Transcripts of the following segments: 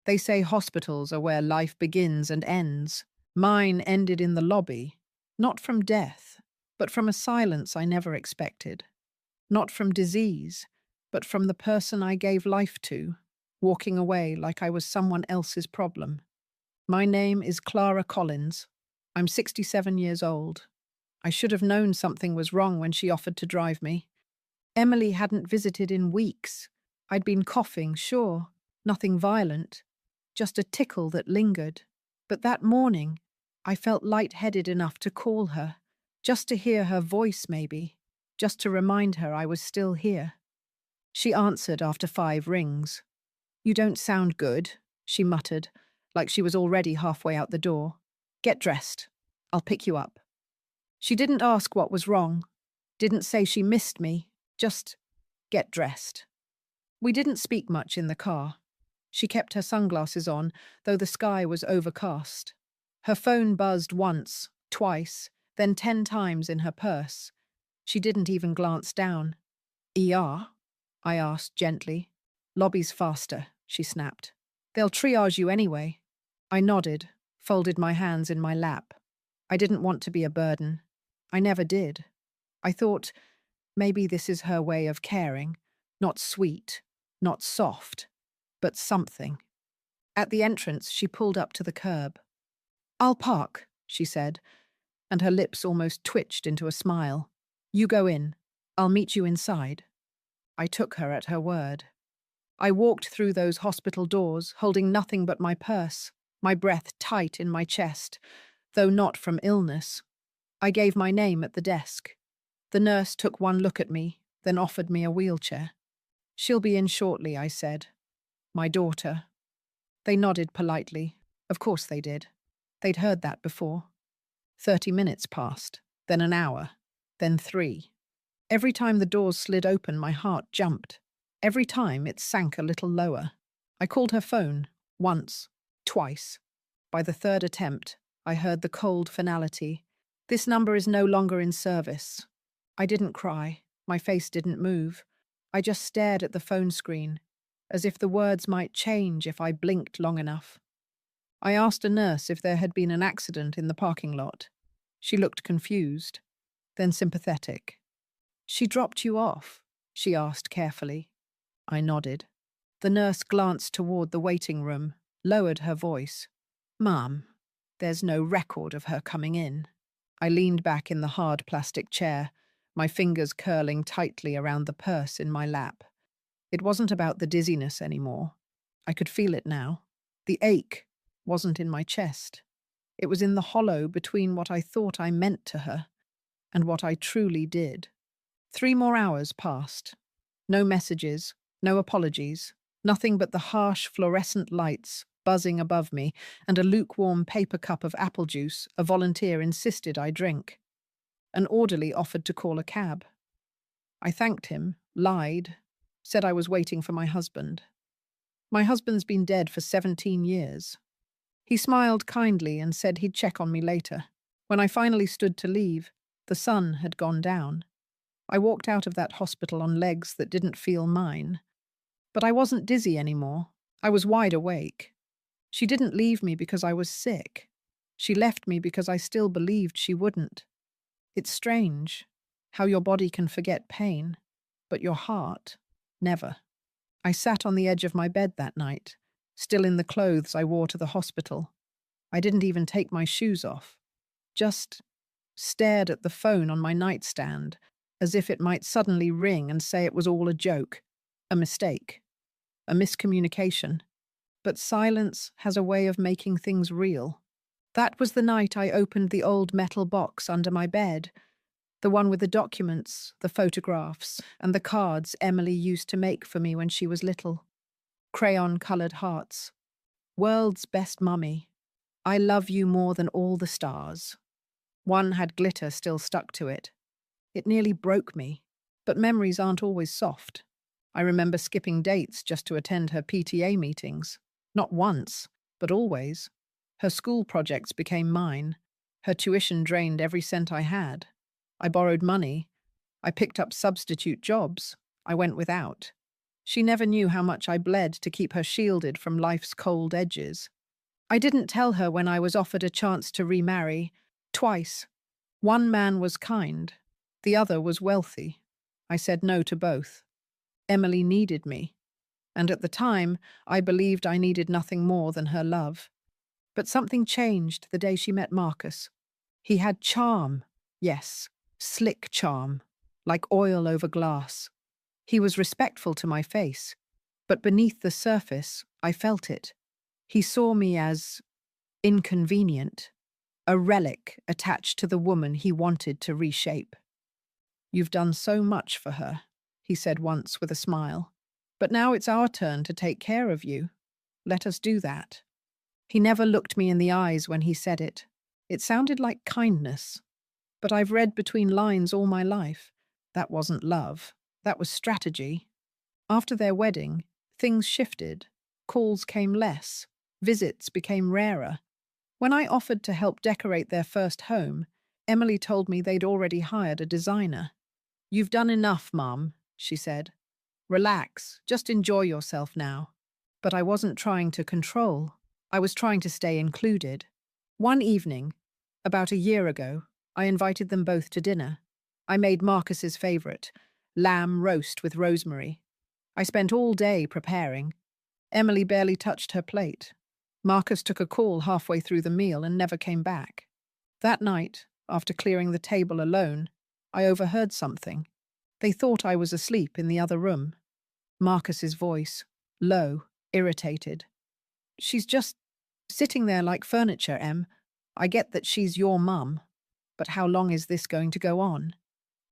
They say hospitals are where life begins and ends. Mine ended in the lobby, not from death, but from a silence I never expected. Not from disease, but from the person I gave life to, walking away like I was someone else's problem. My name is Clara Collins. I'm 67 years old. I should have known something was wrong when she offered to drive me. Emily hadn't visited in weeks. I'd been coughing, sure, nothing violent, just a tickle that lingered. But that morning, I felt lightheaded enough to call her, just to hear her voice maybe, just to remind her I was still here. She answered after 5 rings. "You don't sound good," she muttered, like she was already halfway out the door. "Get dressed. I'll pick you up." She didn't ask what was wrong, didn't say she missed me, just get dressed. We didn't speak much in the car. She kept her sunglasses on, though the sky was overcast. Her phone buzzed once, twice, then 10 times in her purse. She didn't even glance down. "ER?" I asked gently. "Lobby's faster," she snapped. "They'll triage you anyway." I nodded, folded my hands in my lap. I didn't want to be a burden. I never did. I thought, maybe this is her way of caring. Not sweet, not soft, but something. At the entrance, she pulled up to the curb. "I'll park," she said, and her lips almost twitched into a smile. "You go in. I'll meet you inside." I took her at her word. I walked through those hospital doors, holding nothing but my purse, my breath tight in my chest, though not from illness. I gave my name at the desk. The nurse took one look at me, then offered me a wheelchair. "She'll be in shortly," I said. "My daughter." They nodded politely. Of course they did. They'd heard that before. 30 minutes passed, then an hour, then 3. Every time the doors slid open, my heart jumped. Every time it sank a little lower. I called her phone, once, twice. By the 3rd attempt, I heard the cold finality. "This number is no longer in service." I didn't cry. My face didn't move. I just stared at the phone screen, as if the words might change if I blinked long enough. I asked a nurse if there had been an accident in the parking lot. She looked confused, then sympathetic. "She dropped you off?" she asked carefully. I nodded. The nurse glanced toward the waiting room, lowered her voice. "Ma'am, there's no record of her coming in." I leaned back in the hard plastic chair, my fingers curling tightly around the purse in my lap. It wasn't about the dizziness anymore. I could feel it now. The ache wasn't in my chest. It was in the hollow between what I thought I meant to her and what I truly did. 3 more hours passed. No messages, no apologies, nothing but the harsh fluorescent lights buzzing above me and a lukewarm paper cup of apple juice a volunteer insisted I drink. An orderly offered to call a cab. I thanked him, lied, said I was waiting for my husband. My husband's been dead for 17 years. He smiled kindly and said he'd check on me later. When I finally stood to leave, the sun had gone down. I walked out of that hospital on legs that didn't feel mine. But I wasn't dizzy anymore. I was wide awake. She didn't leave me because I was sick. She left me because I still believed she wouldn't. It's strange how your body can forget pain, but your heart, never. I sat on the edge of my bed that night, still in the clothes I wore to the hospital. I didn't even take my shoes off. Just stared at the phone on my nightstand, as if it might suddenly ring and say it was all a joke, a mistake, a miscommunication. But silence has a way of making things real. That was the night I opened the old metal box under my bed, the one with the documents, the photographs, and the cards Emily used to make for me when she was little. Crayon-coloured hearts. "World's best mummy. I love you more than all the stars." One had glitter still stuck to it. It nearly broke me, but memories aren't always soft. I remember skipping dates just to attend her PTA meetings. Not once, but always. Her school projects became mine. Her tuition drained every cent I had. I borrowed money. I picked up substitute jobs. I went without. She never knew how much I bled to keep her shielded from life's cold edges. I didn't tell her when I was offered a chance to remarry. Twice. One man was kind, the other was wealthy. I said no to both. Emily needed me, and at the time, I believed I needed nothing more than her love. But something changed the day she met Marcus. He had charm, yes, slick charm, like oil over glass. He was respectful to my face, but beneath the surface, I felt it. He saw me as inconvenient, a relic attached to the woman he wanted to reshape. "You've done so much for her," he said once with a smile. "But now it's our turn to take care of you. Let us do that." He never looked me in the eyes when he said it. It sounded like kindness, but I've read between lines all my life. That wasn't love. That was strategy. After their wedding, things shifted. Calls came less. Visits became rarer. When I offered to help decorate their first home, Emily told me they'd already hired a designer. "You've done enough, Mum," she said. "Relax, just enjoy yourself now." But I wasn't trying to control. I was trying to stay included. One evening, about a year ago, I invited them both to dinner. I made Marcus's favourite, lamb roast with rosemary. I spent all day preparing. Emily barely touched her plate. Marcus took a call halfway through the meal and never came back. That night, after clearing the table alone, I overheard something. They thought I was asleep in the other room. Marcus's voice, low, irritated. "She's just sitting there like furniture, Em. I get that she's your mum, but how long is this going to go on?"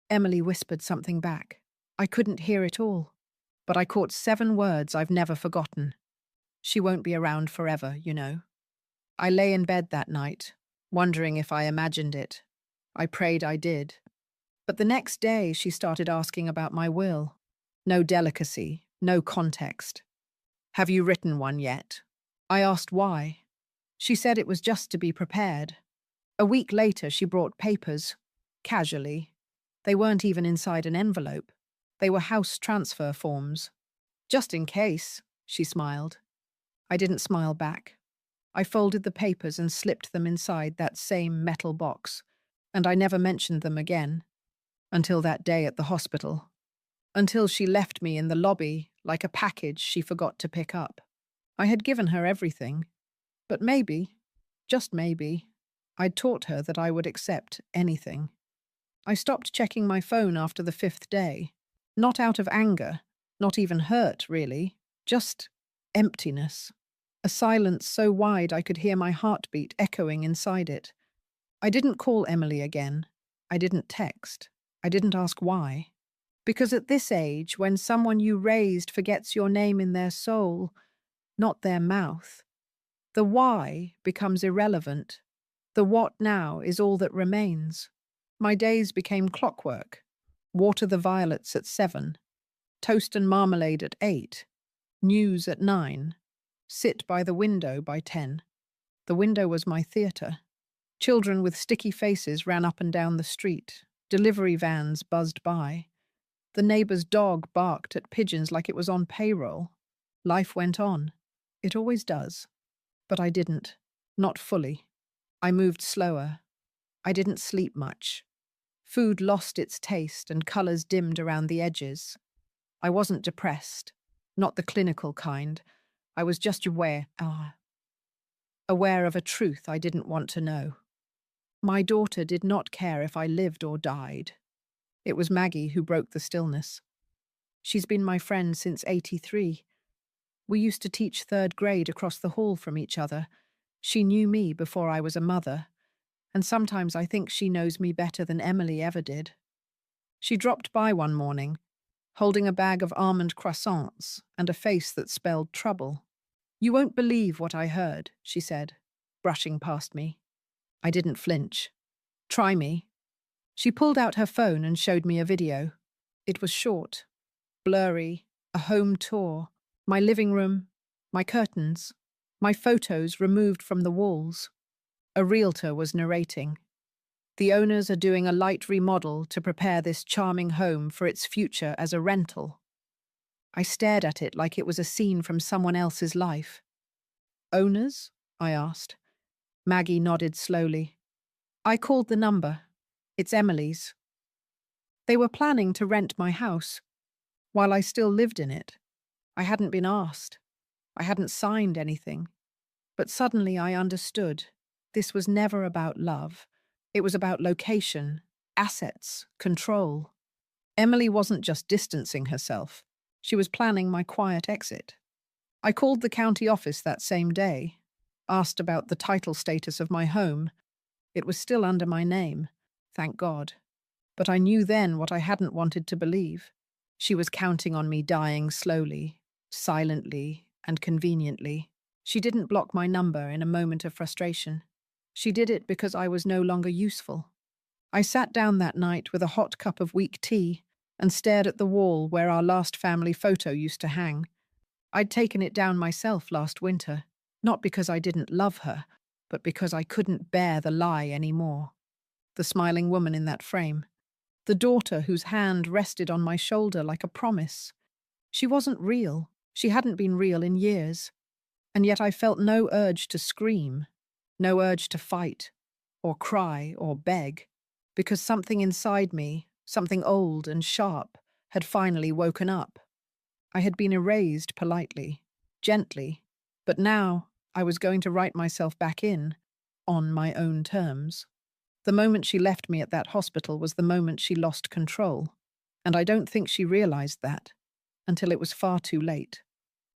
Emily whispered something back. I couldn't hear it all, but I caught 7 words I've never forgotten. "She won't be around forever, you know." I lay in bed that night, wondering if I imagined it. I prayed I did. But the next day she started asking about my will. No delicacy, no context. "Have you written one yet?" I asked why. She said it was just to be prepared. A week later she brought papers, casually. They weren't even inside an envelope. They were house transfer forms. "Just in case," she smiled. I didn't smile back. I folded the papers and slipped them inside that same metal box, and I never mentioned them again. Until that day at the hospital. Until she left me in the lobby like a package she forgot to pick up. I had given her everything. But maybe, just maybe, I'd taught her that I would accept anything. I stopped checking my phone after the 5th day. Not out of anger, not even hurt, really. Just emptiness. A silence so wide I could hear my heartbeat echoing inside it. I didn't call Emily again. I didn't text. I didn't ask why. Because at this age, when someone you raised forgets your name in their soul, not their mouth, the why becomes irrelevant. The what now is all that remains. My days became clockwork. Water the violets at 7. Toast and marmalade at 8. News at 9. Sit by the window by 10. The window was my theatre. Children with sticky faces ran up and down the street. Delivery vans buzzed by. The neighbour's dog barked at pigeons like it was on payroll. Life went on. It always does. But I didn't. Not fully. I moved slower. I didn't sleep much. Food lost its taste and colours dimmed around the edges. I wasn't depressed. Not the clinical kind. I was just aware of a truth I didn't want to know. My daughter did not care if I lived or died. It was Maggie who broke the stillness. She's been my friend since '83. We used to teach 3rd grade across the hall from each other. She knew me before I was a mother, and sometimes I think she knows me better than Emily ever did. She dropped by one morning, holding a bag of almond croissants and a face that spelled trouble. "You won't believe what I heard," she said, brushing past me. I didn't flinch. "Try me." She pulled out her phone and showed me a video. It was short, blurry, a home tour, my living room, my curtains, my photos removed from the walls. A realtor was narrating. "The owners are doing a light remodel to prepare this charming home for its future as a rental." I stared at it like it was a scene from someone else's life. Owners? I asked. Maggie nodded slowly. I called the number. It's Emily's. They were planning to rent my house, while I still lived in it. I hadn't been asked. I hadn't signed anything. But suddenly I understood. This was never about love. It was about location, assets, control. Emily wasn't just distancing herself. She was planning my quiet exit. I called the county office that same day, asked about the title status of my home. It was still under my name, thank God. But I knew then what I hadn't wanted to believe. She was counting on me dying slowly, silently, and conveniently. She didn't block my number in a moment of frustration. She did it because I was no longer useful. I sat down that night with a hot cup of weak tea and stared at the wall where our last family photo used to hang. I'd taken it down myself last winter, not because I didn't love her, but because I couldn't bear the lie anymore. The smiling woman in that frame. The daughter whose hand rested on my shoulder like a promise. She wasn't real. She hadn't been real in years. And yet I felt no urge to scream, no urge to fight, or cry, or beg, because something inside me, something old and sharp, had finally woken up. I had been erased politely, gently, but now I was going to write myself back in, on my own terms. The moment she left me at that hospital was the moment she lost control, and I don't think she realized that until it was far too late.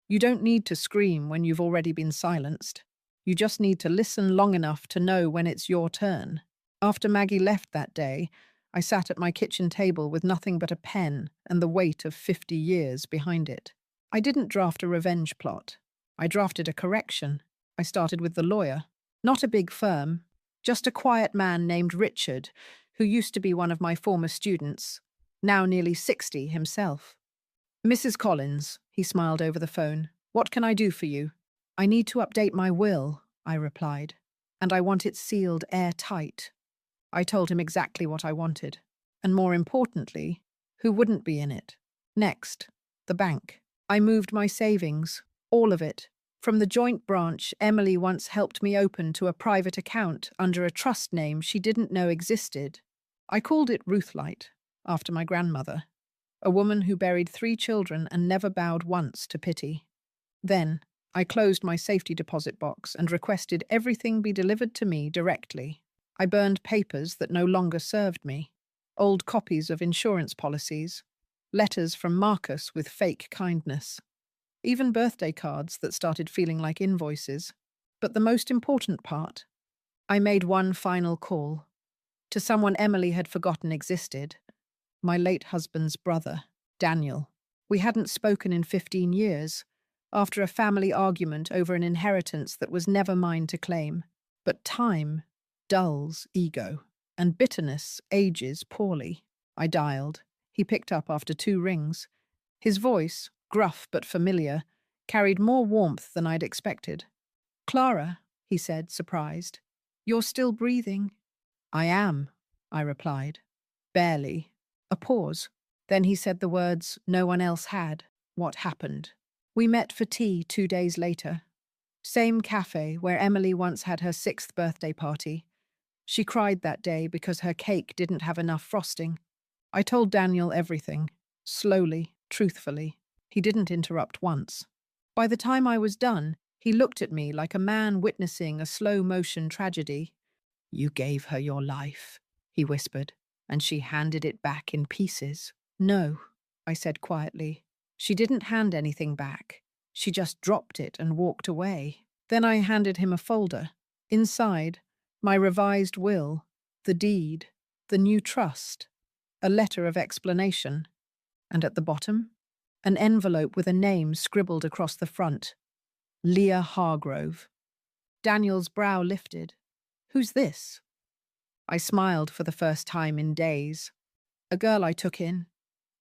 You don't need to scream when you've already been silenced. You just need to listen long enough to know when it's your turn. After Maggie left that day, I sat at my kitchen table with nothing but a pen and the weight of 50 years behind it. I didn't draft a revenge plot. I drafted a correction. I started with the lawyer. Not a big firm, just a quiet man named Richard, who used to be one of my former students, now nearly 60 himself. Mrs. Collins, he smiled over the phone. What can I do for you? I need to update my will, I replied, and I want it sealed airtight. I told him exactly what I wanted, and more importantly, who wouldn't be in it. Next, the bank. I moved my savings, all of it, from the joint branch Emily once helped me open to a private account under a trust name she didn't know existed. I called it Ruthlight, after my grandmother, a woman who buried 3 children and never bowed once to pity. Then, I closed my safety deposit box and requested everything be delivered to me directly. I burned papers that no longer served me, old copies of insurance policies, letters from Marcus with fake kindness, even birthday cards that started feeling like invoices. But the most important part, I made one final call to someone Emily had forgotten existed. My late husband's brother, Daniel. We hadn't spoken in 15 years, after a family argument over an inheritance that was never mine to claim. But time dulls ego, and bitterness ages poorly. I dialed. He picked up after 2 rings. His voice, gruff but familiar, carried more warmth than I'd expected. Clara, he said, surprised. You're still breathing? I am, I replied. Barely. A pause. Then he said the words no one else had. What happened? We met for tea 2 days later. Same cafe where Emily once had her 6th birthday party. She cried that day because her cake didn't have enough frosting. I told Daniel everything, slowly, truthfully. He didn't interrupt once. By the time I was done, he looked at me like a man witnessing a slow-motion tragedy. You gave her your life, he whispered, and she handed it back in pieces. No, I said quietly. She didn't hand anything back. She just dropped it and walked away. Then I handed him a folder. Inside, my revised will, the deed, the new trust, a letter of explanation. And at the bottom, an envelope with a name scribbled across the front. Leah Hargrove. Daniel's brow lifted. Who's this? I smiled for the first time in days. A girl I took in,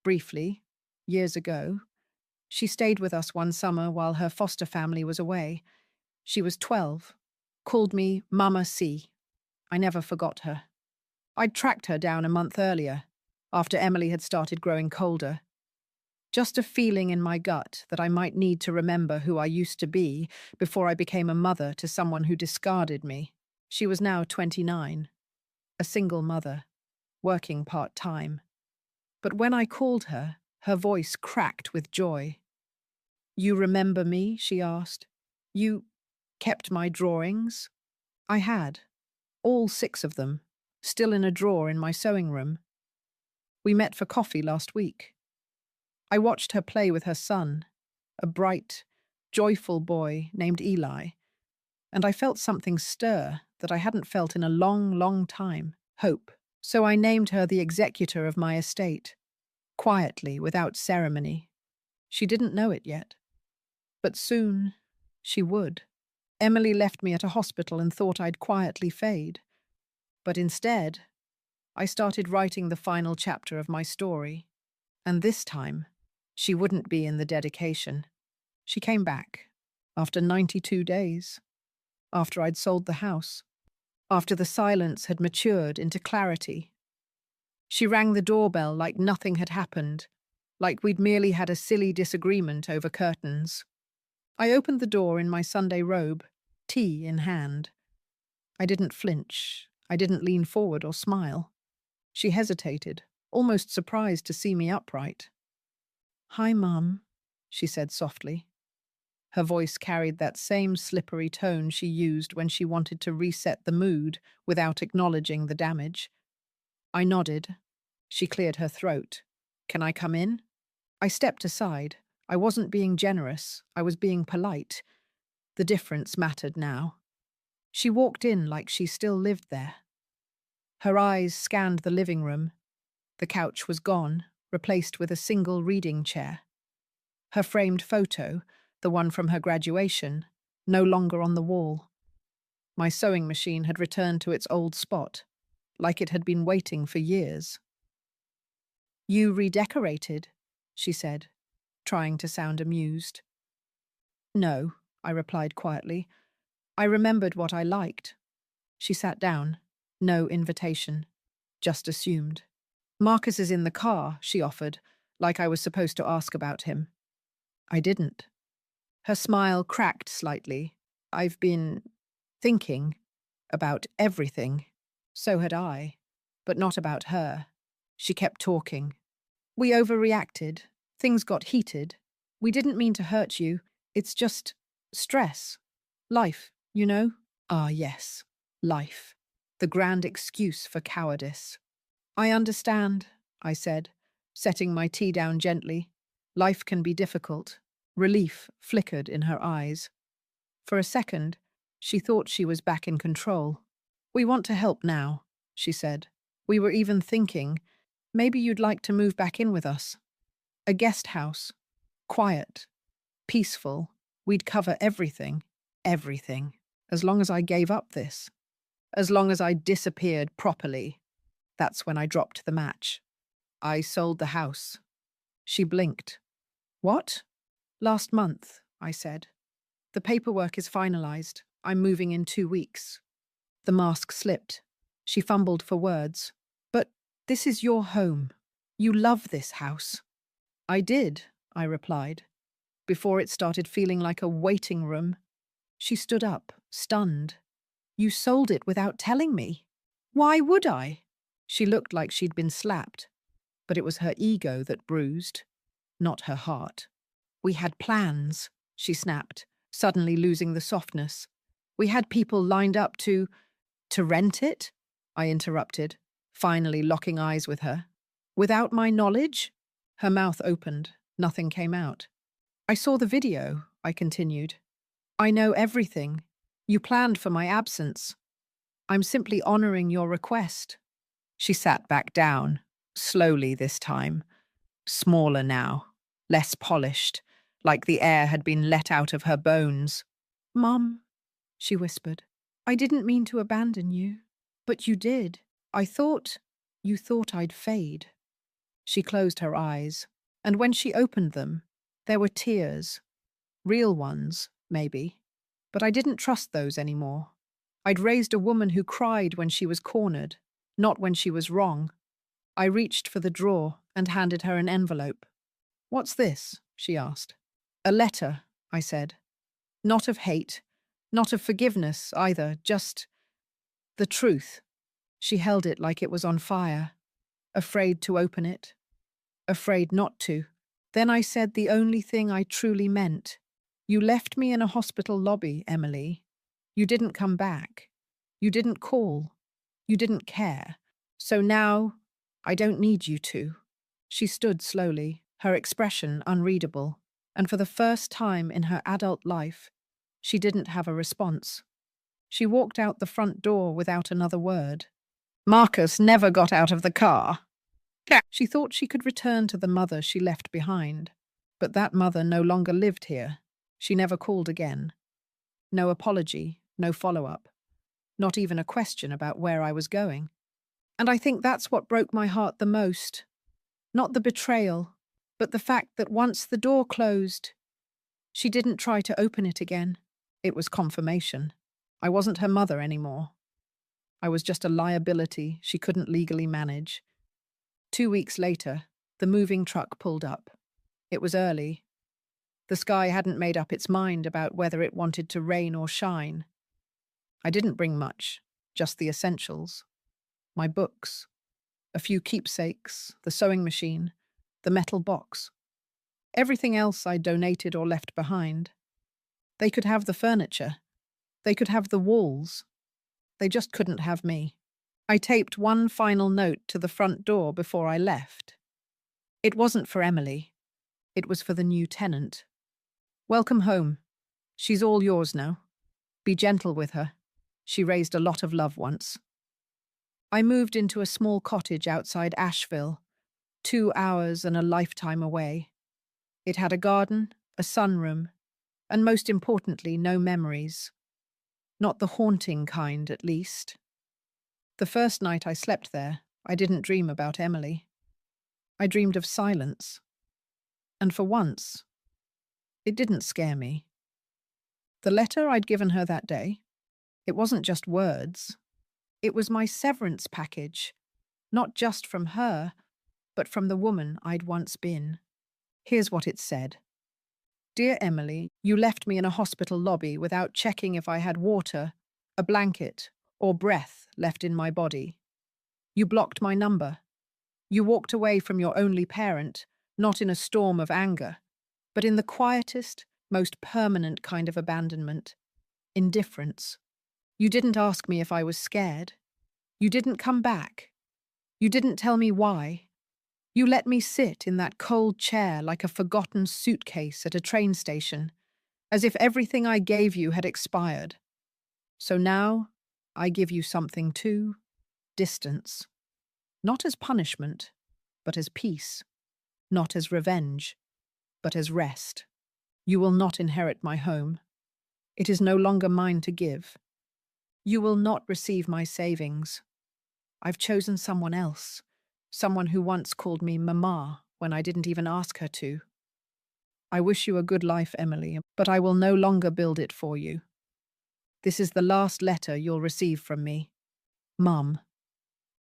briefly, years ago. She stayed with us one summer while her foster family was away. She was 12, called me Mama C. I never forgot her. I'd tracked her down a month earlier, after Emily had started growing colder. Just a feeling in my gut that I might need to remember who I used to be before I became a mother to someone who discarded me. She was now 29, a single mother, working part-time. But when I called her, her voice cracked with joy. "You remember me?" she asked. "You kept my drawings?" I had, all 6 of them, still in a drawer in my sewing room. We met for coffee last week. I watched her play with her son, a bright, joyful boy named Eli, and I felt something stir that I hadn't felt in a long, long time, hope. So I named her the executor of my estate, quietly, without ceremony. She didn't know it yet. But soon, she would. Emily left me at a hospital and thought I'd quietly fade. But instead, I started writing the final chapter of my story. And this time, she wouldn't be in the dedication. She came back, after 92 days, after I'd sold the house, after the silence had matured into clarity. She rang the doorbell like nothing had happened, like we'd merely had a silly disagreement over curtains. I opened the door in my Sunday robe, tea in hand. I didn't flinch. I didn't lean forward or smile. She hesitated, almost surprised to see me upright. "Hi, Mum," she said softly. Her voice carried that same slippery tone she used when she wanted to reset the mood without acknowledging the damage. I nodded. She cleared her throat. "Can I come in?" I stepped aside. I wasn't being generous. I was being polite. The difference mattered now. She walked in like she still lived there. Her eyes scanned the living room. The couch was gone, replaced with a single reading chair. Her framed photo, the one from her graduation, no longer on the wall. My sewing machine had returned to its old spot, like it had been waiting for years. "You redecorated," she said, trying to sound amused. "No," I replied quietly. "I remembered what I liked." She sat down. No invitation. Just assumed. "Marcus is in the car," she offered, like I was supposed to ask about him. I didn't. Her smile cracked slightly. "I've been thinking about everything." So had I, but not about her. She kept talking. "We overreacted. Things got heated. We didn't mean to hurt you. It's just stress. Life, you know?" Ah, yes. Life. The grand excuse for cowardice. "I understand," I said, setting my tea down gently. "Life can be difficult." Relief flickered in her eyes. For a second, she thought she was back in control. "We want to help now," she said. "We were even thinking, maybe you'd like to move back in with us. A guest house. Quiet. Peaceful. We'd cover everything. Everything. As long as I gave up this. As long as I disappeared properly." That's when I dropped the match. "I sold the house." She blinked. "What?" "Last month," I said. "The paperwork is finalized. I'm moving in 2 weeks." The mask slipped. She fumbled for words. "But this is your home. You love this house." "I did," I replied, before it started feeling like a waiting room. She stood up, stunned. "You sold it without telling me." "Why would I?" She looked like she'd been slapped, but it was her ego that bruised, not her heart. "We had plans," she snapped, suddenly losing the softness. "We had people lined up to rent it?" I interrupted, finally locking eyes with her. "Without my knowledge?" Her mouth opened. Nothing came out. "I saw the video," I continued. "I know everything. You planned for my absence. I'm simply honoring your request." She sat back down, slowly this time, smaller now, less polished, like the air had been let out of her bones. "Mum," she whispered, "I didn't mean to abandon you, but you did. You thought I'd fade." She closed her eyes, and when she opened them, there were tears. Real ones, maybe. But I didn't trust those anymore. I'd raised a woman who cried when she was cornered, not when she was wrong. I reached for the drawer and handed her an envelope. What's this? She asked. A letter, I said. Not of hate, not of forgiveness either, just the truth. She held it like it was on fire, afraid to open it, afraid not to. Then I said the only thing I truly meant. You left me in a hospital lobby, Emily. You didn't come back. You didn't call. You didn't care. So now, I don't need you to. She stood slowly, her expression unreadable, and for the first time in her adult life, she didn't have a response. She walked out the front door without another word. Marcus never got out of the car. She thought she could return to the mother she left behind, but that mother no longer lived here. She never called again. No apology, no follow-up, not even a question about where I was going. And I think that's what broke my heart the most. Not the betrayal, but the fact that once the door closed, she didn't try to open it again. It was confirmation. I wasn't her mother anymore. I was just a liability she couldn't legally manage. 2 weeks later, the moving truck pulled up. It was early. The sky hadn't made up its mind about whether it wanted to rain or shine. I didn't bring much, just the essentials. My books, a few keepsakes, the sewing machine, the metal box. Everything else I donated or left behind. They could have the furniture. They could have the walls. They just couldn't have me. I taped one final note to the front door before I left. It wasn't for Emily. It was for the new tenant. Welcome home. She's all yours now. Be gentle with her. She raised a lot of love once. I moved into a small cottage outside Asheville, 2 hours and a lifetime away. It had a garden, a sunroom, and most importantly, no memories. Not the haunting kind, at least. The first night I slept there, I didn't dream about Emily. I dreamed of silence. And for once, it didn't scare me. The letter I'd given her that day, it wasn't just words. It was my severance package, not just from her, but from the woman I'd once been. Here's what it said. Dear Emily, you left me in a hospital lobby without checking if I had water, a blanket, or breath left in my body. You blocked my number. You walked away from your only parent, not in a storm of anger, but in the quietest, most permanent kind of abandonment, indifference. You didn't ask me if I was scared. You didn't come back. You didn't tell me why. You let me sit in that cold chair like a forgotten suitcase at a train station, as if everything I gave you had expired. So now, I give you something too: distance. Not as punishment, but as peace. Not as revenge, but as rest. You will not inherit my home. It is no longer mine to give. You will not receive my savings. I've chosen someone else, someone who once called me Mama when I didn't even ask her to. I wish you a good life, Emily, but I will no longer build it for you. This is the last letter you'll receive from me. Mum.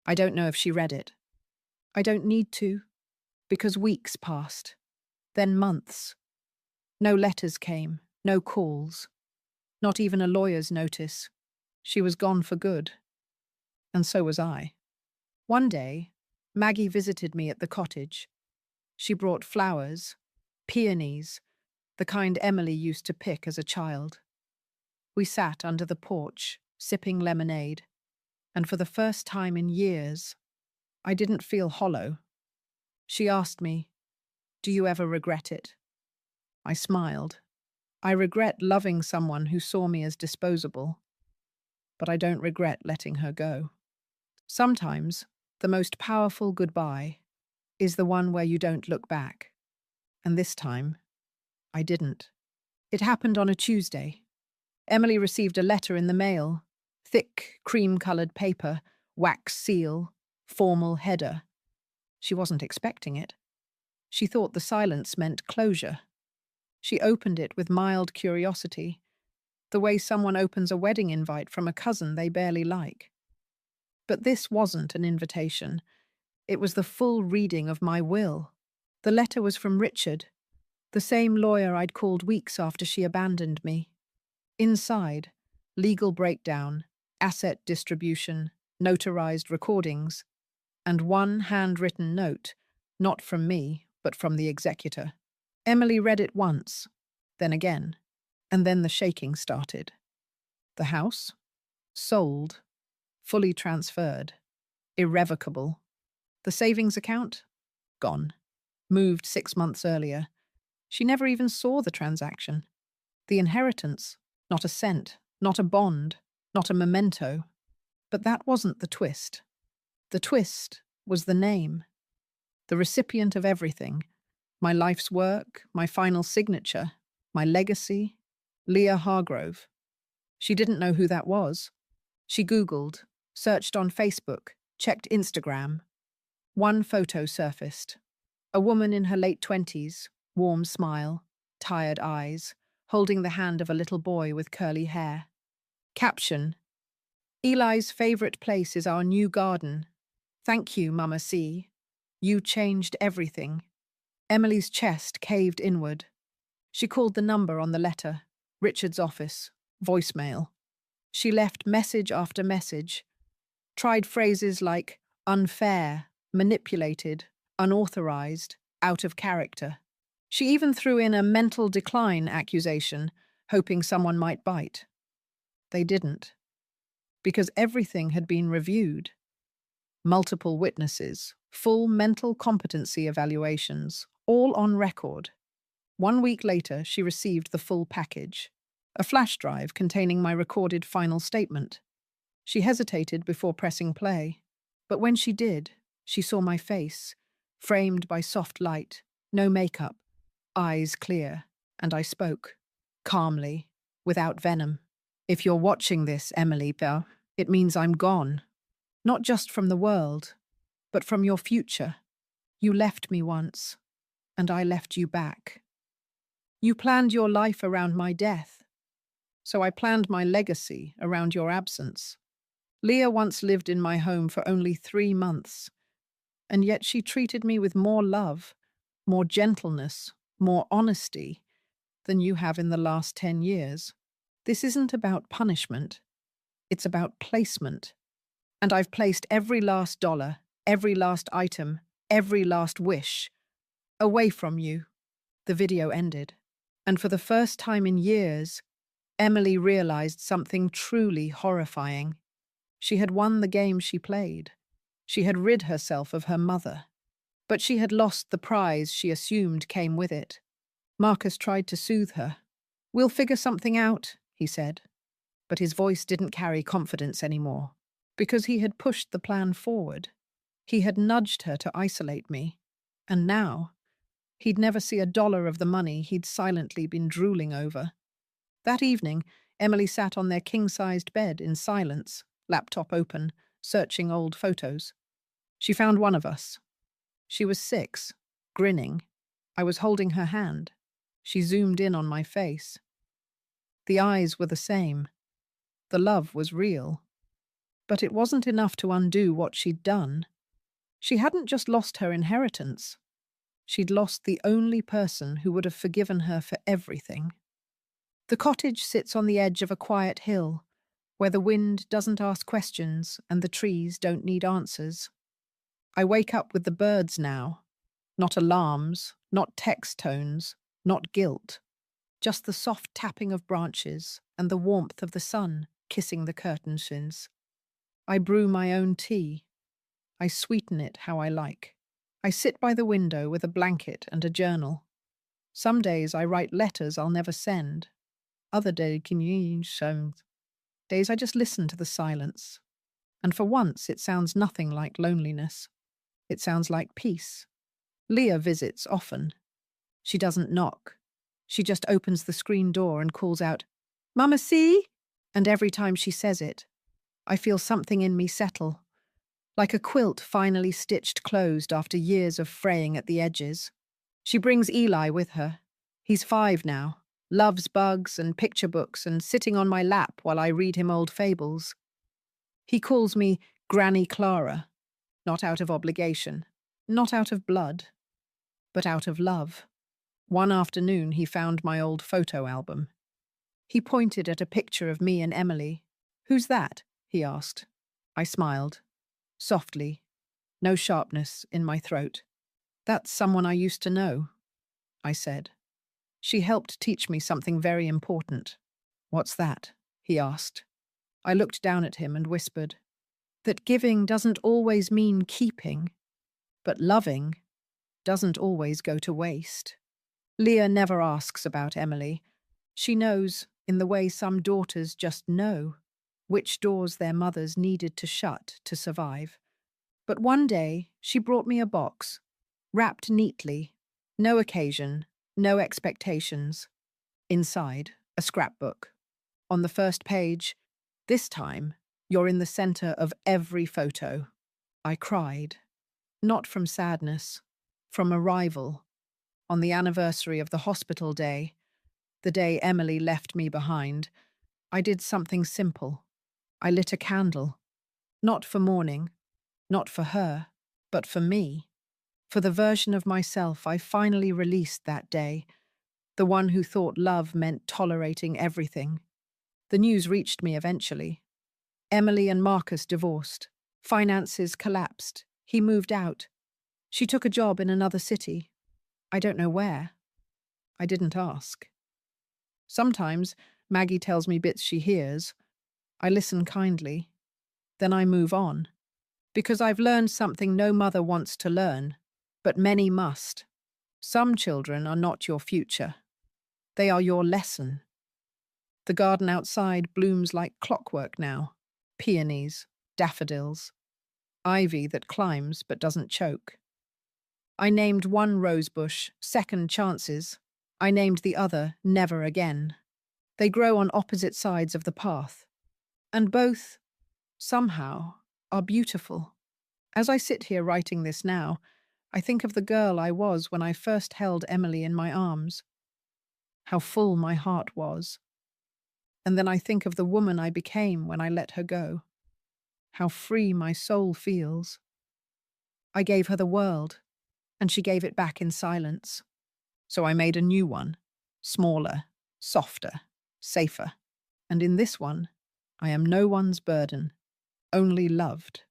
I don't know if she read it. I don't need to, because weeks passed, then months. No letters came, no calls, not even a lawyer's notice. She was gone for good. And so was I. One day, Maggie visited me at the cottage. She brought flowers, peonies, the kind Emily used to pick as a child. We sat under the porch, sipping lemonade, and for the first time in years, I didn't feel hollow. She asked me, "Do you ever regret it?" I smiled. I regret loving someone who saw me as disposable, but I don't regret letting her go. Sometimes, the most powerful goodbye is the one where you don't look back. And this time, I didn't. It happened on a Tuesday. Emily received a letter in the mail. Thick, cream-colored paper, wax seal, formal header. She wasn't expecting it. She thought the silence meant closure. She opened it with mild curiosity, the way someone opens a wedding invite from a cousin they barely like. But this wasn't an invitation. It was the full reading of my will. The letter was from Richard, the same lawyer I'd called weeks after she abandoned me. Inside, legal breakdown, asset distribution, notarized recordings, and one handwritten note, not from me, but from the executor. Emily read it once, then again, and then the shaking started. The house? Sold. Fully transferred. Irrevocable. The savings account? Gone. Moved 6 months earlier. She never even saw the transaction. The inheritance? Not a cent, not a bond, not a memento. But that wasn't the twist. The twist was the name. The recipient of everything. My life's work, my final signature, my legacy. Leah Hargrove. She didn't know who that was. She Googled, searched on Facebook, checked Instagram. One photo surfaced. A woman in her late 20s, warm smile, tired eyes, holding the hand of a little boy with curly hair. Caption: Eli's favorite place is our new garden. Thank you, Mama C. You changed everything. Emily's chest caved inward. She called the number on the letter, Richard's office, voicemail. She left message after message, tried phrases like unfair, manipulated, unauthorized, out of character. She even threw in a mental decline accusation, hoping someone might bite. They didn't, because everything had been reviewed. Multiple witnesses, full mental competency evaluations, all on record. 1 week later, she received the full package, a flash drive containing my recorded final statement. She hesitated before pressing play, but when she did, she saw my face, framed by soft light, no makeup, eyes clear, and I spoke, calmly, without venom. If you're watching this, Emily, it means I'm gone. Not just from the world, but from your future. You left me once, and I left you back. You planned your life around my death, so I planned my legacy around your absence. Leah once lived in my home for only 3 months, and yet she treated me with more love, more gentleness, more honesty than you have in the last 10 years. This isn't about punishment. It's about placement. And I've placed every last dollar, every last item, every last wish away from you. The video ended. And for the first time in years, Emily realized something truly horrifying. She had won the game she played. She had rid herself of her mother. But she had lost the prize she assumed came with it. Marcus tried to soothe her. We'll figure something out, he said. But his voice didn't carry confidence anymore, because he had pushed the plan forward. He had nudged her to isolate me. And now, he'd never see a dollar of the money he'd silently been drooling over. That evening, Emily sat on their king-sized bed in silence, laptop open, searching old photos. She found one of us. She was 6, grinning. I was holding her hand. She zoomed in on my face. The eyes were the same. The love was real. But it wasn't enough to undo what she'd done. She hadn't just lost her inheritance. She'd lost the only person who would have forgiven her for everything. The cottage sits on the edge of a quiet hill, where the wind doesn't ask questions and the trees don't need answers. I wake up with the birds now. Not alarms, not text tones, not guilt. Just the soft tapping of branches and the warmth of the sun kissing the curtains. I brew my own tea. I sweeten it how I like. I sit by the window with a blanket and a journal. Some days I write letters I'll never send. Other days I just listen to the silence. And for once it sounds nothing like loneliness. It sounds like peace. Leah visits often. She doesn't knock. She just opens the screen door and calls out, "Mama C?" And every time she says it, I feel something in me settle, like a quilt finally stitched closed after years of fraying at the edges. She brings Eli with her. He's 5 now, loves bugs and picture books and sitting on my lap while I read him old fables. He calls me Granny Clara, not out of obligation, not out of blood, but out of love. One afternoon, he found my old photo album. He pointed at a picture of me and Emily. "Who's that?" he asked. I smiled, softly, no sharpness in my throat. "That's someone I used to know," I said. "She helped teach me something very important." "What's that?" he asked. I looked down at him and whispered, "That giving doesn't always mean keeping, but loving doesn't always go to waste." Leah never asks about Emily. She knows, in the way some daughters just know, which doors their mothers needed to shut to survive. But one day, she brought me a box, wrapped neatly, no occasion, no expectations. Inside, a scrapbook. On the first page, "This time, you're in the center of every photo." I cried, not from sadness, from arrival. On the anniversary of the hospital day, the day Emily left me behind, I did something simple. I lit a candle, not for mourning, not for her, but for me, for the version of myself I finally released that day, the one who thought love meant tolerating everything. The news reached me eventually. Emily and Marcus divorced. Finances collapsed. He moved out. She took a job in another city. I don't know where. I didn't ask. Sometimes Maggie tells me bits she hears. I listen kindly. Then I move on. Because I've learned something no mother wants to learn, but many must. Some children are not your future. They are your lesson. The garden outside blooms like clockwork now. Peonies, daffodils, ivy that climbs but doesn't choke. I named one rosebush Second Chances. I named the other Never Again. They grow on opposite sides of the path, and both, somehow, are beautiful. As I sit here writing this now, I think of the girl I was when I first held Emily in my arms, how full my heart was. And then I think of the woman I became when I let her go, how free my soul feels. I gave her the world, and she gave it back in silence. So I made a new one, smaller, softer, safer. And in this one, I am no one's burden, only loved.